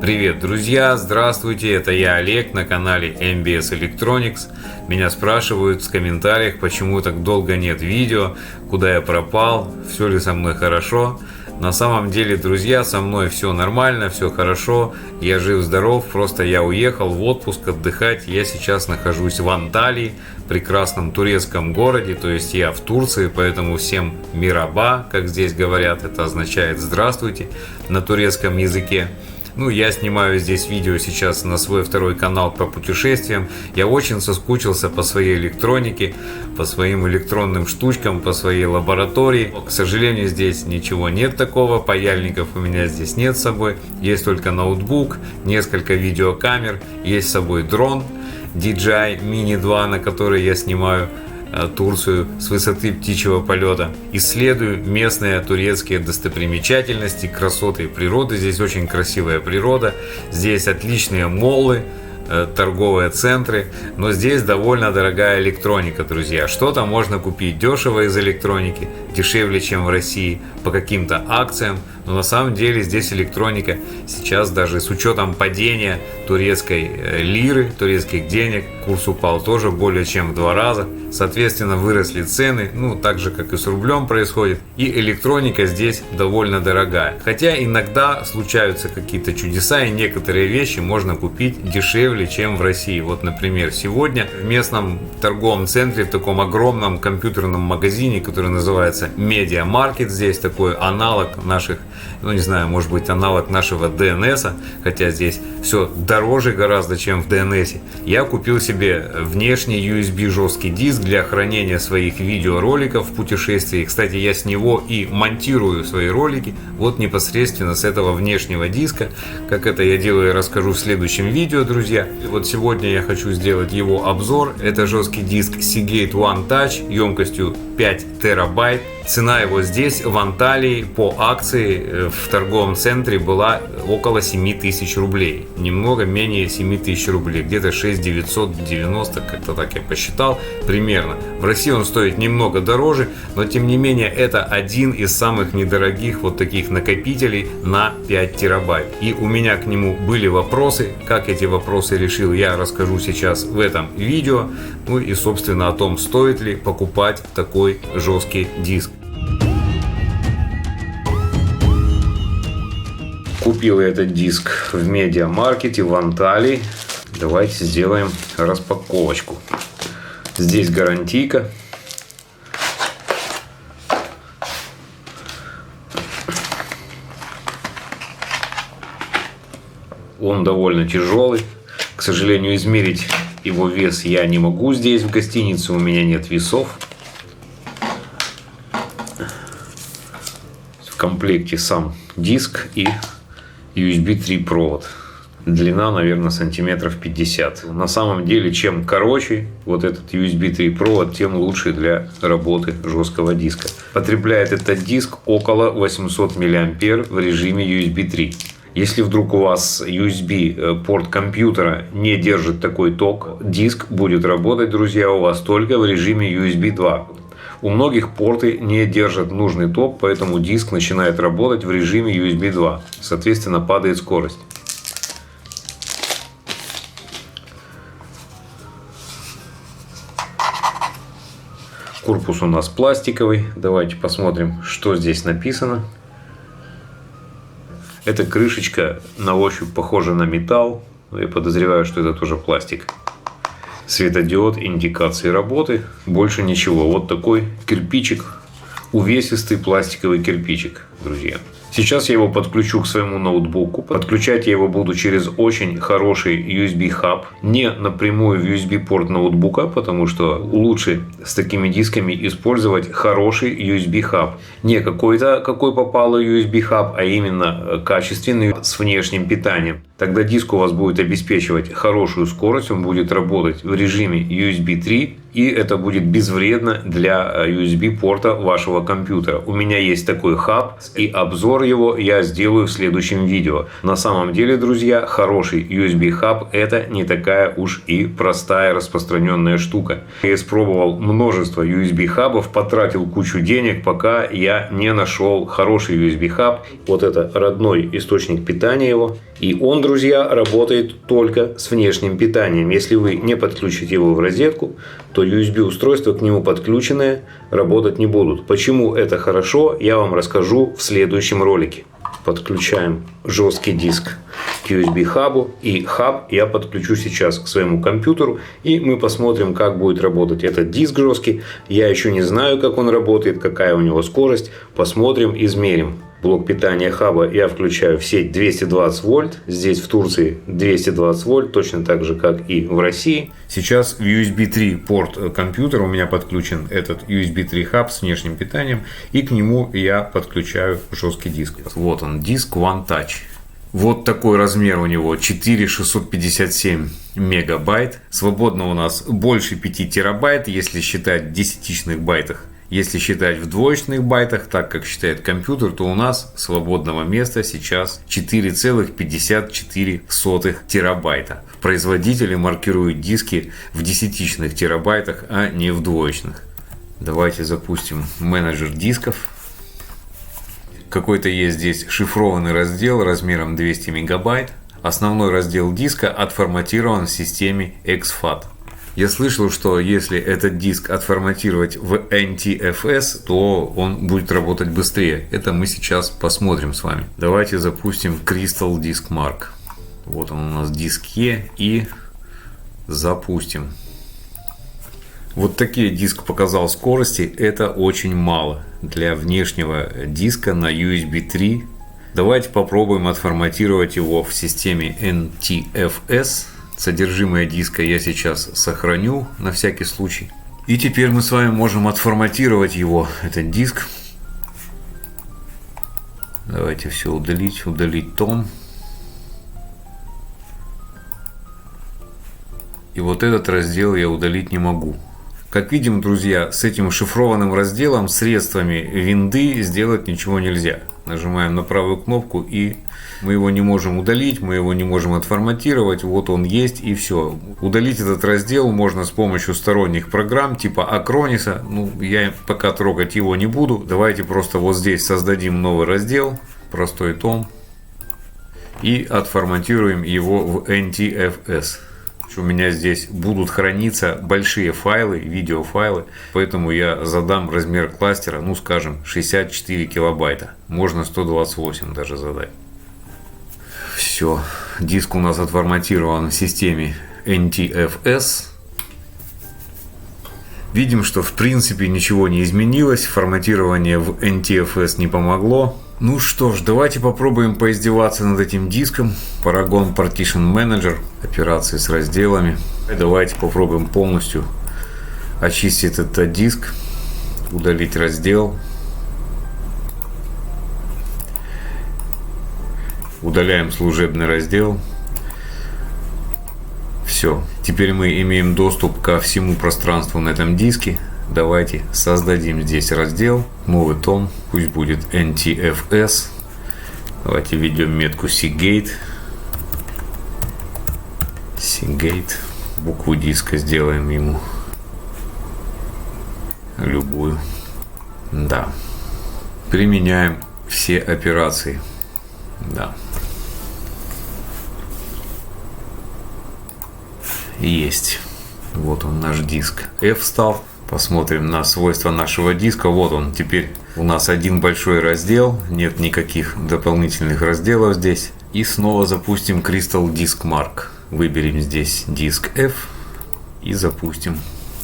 Привет, друзья! Здравствуйте! Это я, Олег, на канале MBS Electronics. Меня спрашивают в комментариях, почему так долго нет видео, куда я пропал, все ли со мной хорошо. На самом деле, друзья, со мной все нормально, все хорошо, я жив-здоров, просто я уехал в отпуск отдыхать. Я сейчас нахожусь в Анталии, прекрасном турецком городе, то есть я в Турции, поэтому всем мираба, как здесь говорят, это означает здравствуйте на турецком языке. Я снимаю здесь видео сейчас на свой второй канал по путешествиям. Я очень соскучился по своей электронике, по своим электронным штучкам, по своей лаборатории. К сожалению, здесь ничего нет такого, паяльников у меня здесь нет с собой. Есть только ноутбук, несколько видеокамер, есть с собой дрон DJI Mini 2, на который я снимаю Турцию с высоты птичьего полета. Исследую местные турецкие достопримечательности, красоты природы. Здесь очень красивая природа. Здесь отличные моллы, торговые центры, но здесь довольно дорогая электроника, друзья. Что-то можно купить дешево из электроники, дешевле, чем в России, по каким-то акциям, но на самом деле здесь электроника сейчас даже с учетом падения турецкой лиры, турецких денег, курс упал тоже более чем в 2 раза. Соответственно, выросли цены, так же, как и с рублем происходит. И электроника здесь довольно дорогая. Хотя иногда случаются какие-то чудеса, и некоторые вещи можно купить дешевле, чем в России. Вот, например, сегодня в местном торговом центре, в таком огромном компьютерном магазине, который называется Media Market, здесь такой аналог наших, не знаю, может быть, аналог нашего DNS, хотя здесь все дороже гораздо, чем в DNS. Я купил себе внешний USB жесткий диск для хранения своих видеороликов в путешествии. Кстати, я с него и монтирую свои ролики, вот непосредственно с этого внешнего диска. Как это я делаю, я расскажу в следующем видео, друзья. Вот сегодня я хочу сделать его обзор. Это жесткий диск Seagate One Touch емкостью 5 терабайт. Цена его здесь, в Анталии, по акции в торговом центре была около 7000 рублей. Немного менее 7000 рублей, где-то 6990, как-то так я посчитал примерно. В России он стоит немного дороже, но тем не менее это один из самых недорогих вот таких накопителей на 5 терабайт. И у меня к нему были вопросы. Как эти вопросы решил, я расскажу сейчас в этом видео. И собственно о том, стоит ли покупать такой жесткий диск. Купил я этот диск в медиамаркете в Анталии. Давайте сделаем распаковочку. Здесь гарантийка. Он довольно тяжелый. К сожалению, измерить его вес я не могу здесь в гостинице. У меня нет весов. В комплекте сам диск и USB 3 провод. Длина, наверное, сантиметров 50. На самом деле, чем короче вот этот USB 3 провод, тем лучше для работы жесткого диска. Потребляет этот диск около 800 мА в режиме USB 3. Если вдруг у вас USB порт компьютера не держит такой ток, диск будет работать, друзья, у вас только в режиме USB 2. У многих порты не держат нужный ток, поэтому диск начинает работать в режиме USB 2. Соответственно, падает скорость. Корпус у нас пластиковый. Давайте посмотрим, что здесь написано. Эта крышечка на ощупь похожа на металл. Я подозреваю, что это тоже пластик. Светодиод индикации работы. Больше ничего. Вот такой кирпичик. Увесистый пластиковый кирпичик, друзья. Сейчас я его подключу к своему ноутбуку. Подключать я его буду через очень хороший USB хаб. Не напрямую в USB порт ноутбука, потому что лучше с такими дисками использовать хороший USB хаб. Не какой-то, какой попало USB хаб, а именно качественный с внешним питанием. Тогда диск у вас будет обеспечивать хорошую скорость. Он будет работать в режиме USB 3. И это будет безвредно для USB порта вашего компьютера. У меня есть такой хаб, и обзор его я сделаю в следующем видео. На самом деле, друзья, хороший USB хаб — это не такая уж и простая распространенная штука. Я испробовал множество USB хабов, потратил кучу денег, пока я не нашел хороший USB хаб. Вот это родной источник питания его. И он, друзья, работает только с внешним питанием. Если вы не подключите его в розетку, то USB-устройства к нему подключенные работать не будут. Почему это хорошо, я вам расскажу в следующем ролике. Подключаем жесткий диск к USB-хабу. И хаб я подключу сейчас к своему компьютеру. И мы посмотрим, как будет работать этот диск жесткий. Я еще не знаю, как он работает, какая у него скорость. Посмотрим, измерим. Блок питания хаба я включаю в сеть 220 вольт. Здесь в Турции 220 вольт, точно так же, как и в России. Сейчас в USB 3 порт компьютера у меня подключен этот USB 3 хаб с внешним питанием. И к нему я подключаю жесткий диск. Вот он, диск One Touch. Вот такой размер у него, 4657 мегабайт. Свободно у нас больше 5 терабайт, если считать в десятичных байтах. Если считать в двоечных байтах, так как считает компьютер, то у нас свободного места сейчас 4,54 терабайта. Производители маркируют диски в десятичных терабайтах, а не в двоечных. Давайте запустим менеджер дисков. Какой-то есть здесь шифрованный раздел размером 200 мегабайт. Основной раздел диска отформатирован в системе exFAT. Я слышал, что если этот диск отформатировать в NTFS, то он будет работать быстрее. Это мы сейчас посмотрим с вами. Давайте запустим Crystal Disk Mark. Вот он у нас диск E и запустим. Вот такие диск показал скорости. Это очень мало для внешнего диска на USB 3. Давайте попробуем отформатировать его в системе NTFS. Содержимое диска я сейчас сохраню на всякий случай. И теперь мы с вами можем отформатировать его, этот диск. Давайте все удалить. Удалить том. И вот этот раздел я удалить не могу. Как видим, друзья, с этим шифрованным разделом средствами винды сделать ничего нельзя. Нажимаем на правую кнопку, и мы его не можем удалить, мы его не можем отформатировать. Вот он есть, и все. Удалить этот раздел можно с помощью сторонних программ типа Acronis. Ну, я пока трогать его не буду. Давайте просто вот здесь создадим новый раздел, простой том, и отформатируем его в NTFS. У меня здесь будут храниться большие файлы, видеофайлы, поэтому я задам размер кластера, ну скажем, 64 килобайта. Можно 128 даже задать. Все, диск у нас отформатирован в системе NTFS. Видим, что в принципе ничего не изменилось, форматирование в NTFS не помогло. Ну что ж, давайте попробуем поиздеваться над этим диском. Paragon Partition Manager, операции с разделами. Давайте попробуем полностью очистить этот диск, удалить раздел. Удаляем служебный раздел. Все, теперь мы имеем доступ ко всему пространству на этом диске. Давайте создадим здесь раздел, новый том, пусть будет NTFS. Давайте введем метку Seagate. Seagate. Букву диска сделаем ему любую. Да. Применяем все операции. Да. Есть. Вот он, наш диск. F встал. Посмотрим на свойства нашего диска. Вот он. Теперь у нас один большой раздел. Нет никаких дополнительных разделов здесь. И снова запустим Crystal Disk Mark. Выберем здесь диск F и запустим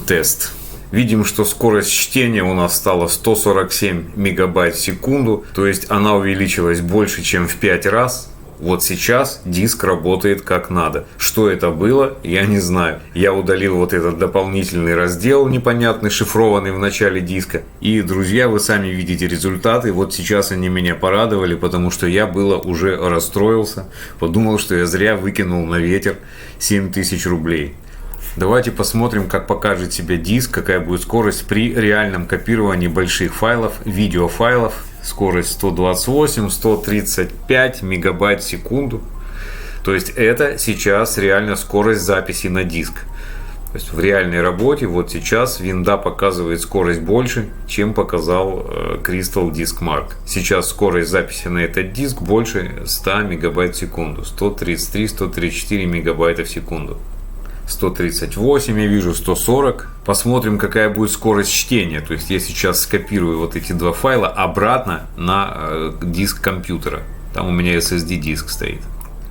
тест. Видим, что скорость чтения у нас стала 147 мегабайт в секунду. То есть она увеличилась больше, чем в 5 раз. Вот сейчас диск работает как надо. Что это было, я не знаю. Я удалил вот этот дополнительный раздел непонятный, шифрованный в начале диска. И, друзья, вы сами видите результаты. Вот сейчас они меня порадовали, потому что я было уже расстроился. Подумал, что я зря выкинул на ветер 7000 рублей. Давайте посмотрим, как покажет себя диск, какая будет скорость при реальном копировании больших файлов, видеофайлов. Скорость 128-135 мегабайт в секунду. То есть это сейчас реально скорость записи на диск. То есть в реальной работе вот сейчас винда показывает скорость больше, чем показал Crystal Disk Mark. Сейчас скорость записи на этот диск больше 100 мегабайт в секунду. 133-134 мегабайта в секунду. 138 я вижу, 140. Посмотрим, какая будет скорость чтения. То есть я сейчас скопирую вот эти два файла обратно на диск компьютера. Там у меня SSD диск стоит.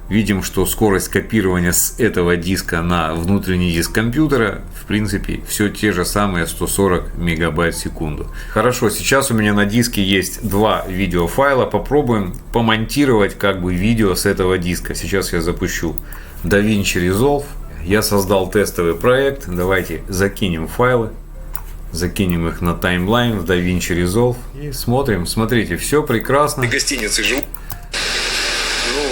Видим, что скорость копирования с этого диска на внутренний диск компьютера, в принципе, все те же самые 140 мегабайт в секунду. Хорошо, сейчас у меня на диске есть два видеофайла. Попробуем помонтировать как бы видео с этого диска. Сейчас я запущу DaVinci Resolve. Я создал тестовый проект. Давайте закинем файлы. Закинем их на таймлайн в DaVinci Resolve. И смотрим. Смотрите, все прекрасно. Гостиницы живут.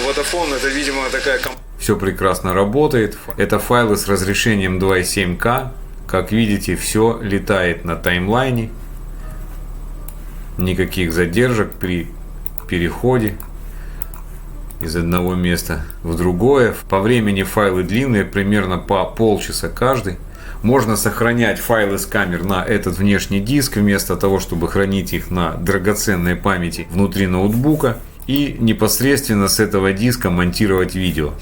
Vodafone, это, видимо, такая компания. Все прекрасно работает. Это файлы с разрешением 2.7К. Как видите, все летает на таймлайне. Никаких задержек при переходе из одного места в другое. По времени файлы длинные, примерно по полчаса каждый. Можно сохранять файлы с камер на этот внешний диск, вместо того, чтобы хранить их на драгоценной памяти внутри ноутбука. И непосредственно с этого диска монтировать видео.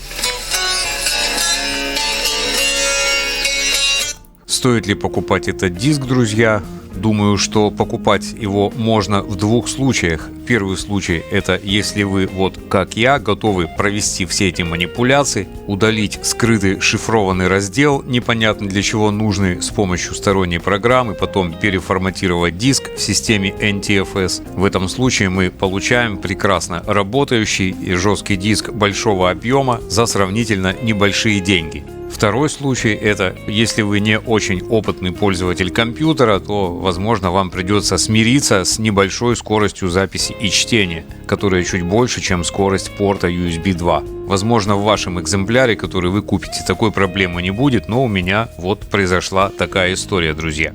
Стоит ли покупать этот диск, друзья? Думаю, что покупать его можно в двух случаях. Первый случай — это если вы, вот как я, готовы провести все эти манипуляции, удалить скрытый шифрованный раздел, непонятно для чего нужный, с помощью сторонней программы, потом переформатировать диск в системе NTFS. В этом случае мы получаем прекрасно работающий и жесткий диск большого объема за сравнительно небольшие деньги. Второй случай — это если вы не очень опытный пользователь компьютера, то, возможно, вам придется смириться с небольшой скоростью записи и чтения, которая чуть больше, чем скорость порта USB 2. Возможно, в вашем экземпляре, который вы купите, такой проблемы не будет, но у меня вот произошла такая история, друзья.